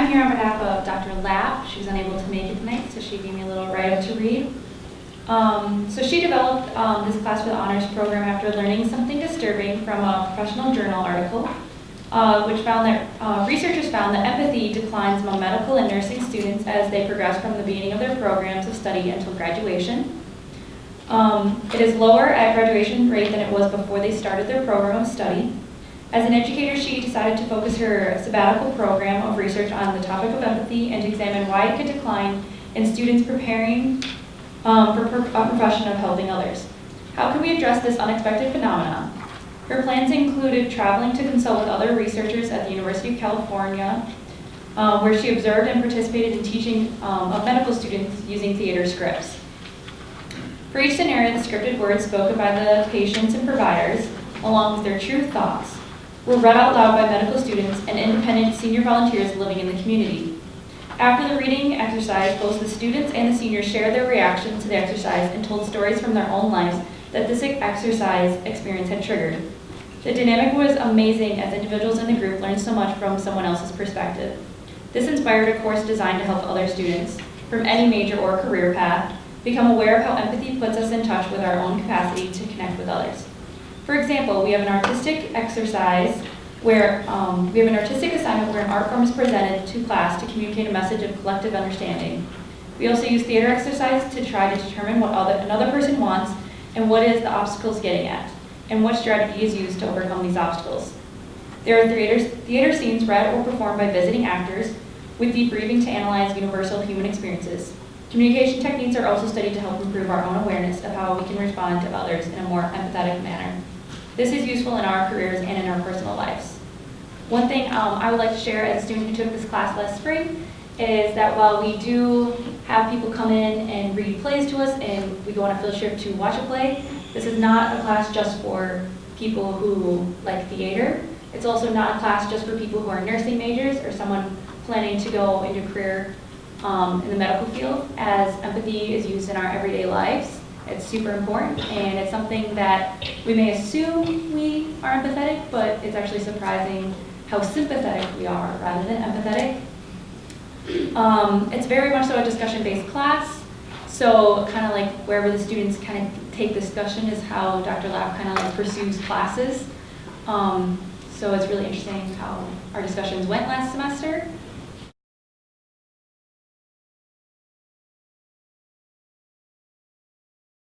I'm here on behalf of Dr. Lapp. She was unable to make it tonight, so she gave me a little write-up to read. So she developed this class for the honors program after learning something disturbing from a professional journal article, which found that researchers found that empathy declines among medical and nursing students as they progress from the beginning of their programs of study until graduation. It is lower at graduation rate than it was before they started their program of study. As an educator, she decided to focus her sabbatical program of research on the topic of empathy and to examine why it could decline in students preparing for a profession of helping others. How can we address this unexpected phenomenon? Her plans included traveling to consult with other researchers at the University of California, where she observed and participated in teaching of medical students using theater scripts. For each scenario, the scripted words spoken by the patients and providers, along with their true thoughts, were read out loud by medical students and independent senior volunteers living in the community. After the reading exercise, both the students and the seniors shared their reactions to the exercise and told stories from their own lives that this exercise experience had triggered. The dynamic was amazing as individuals in the group learned so much from someone else's perspective. This inspired a course designed to help other students, from any major or career path, become aware of how empathy puts us in touch with our own capacity to connect with others. For example, we have an artistic exercise where we have an artistic assignment where an art form is presented to class to communicate a message of collective understanding. We also use theater exercise to try to determine what another person wants and what is the obstacles getting at, and what strategy is used to overcome these obstacles. There are theater scenes read or performed by visiting actors with debriefing to analyze universal human experiences. Communication techniques are also studied to help improve our own awareness of how we can respond to others in a more empathetic manner. This is useful in our careers and in our personal lives. One thing I would like to share as a student who took this class last spring is that while we do have people come in and read plays to us and we go on a field trip to watch a play, this is not a class just for people who like theater. It's also not a class just for people who are nursing majors or someone planning to go into a career in the medical field, as empathy is used in our everyday lives. It's super important, and it's something that we may assume we are empathetic, but it's actually surprising how sympathetic we are rather than empathetic. It's very much so a discussion-based class, so kind of like wherever the students kind of take discussion is how Dr. Lapp kind of like pursues classes. So it's really interesting how our discussions went last semester.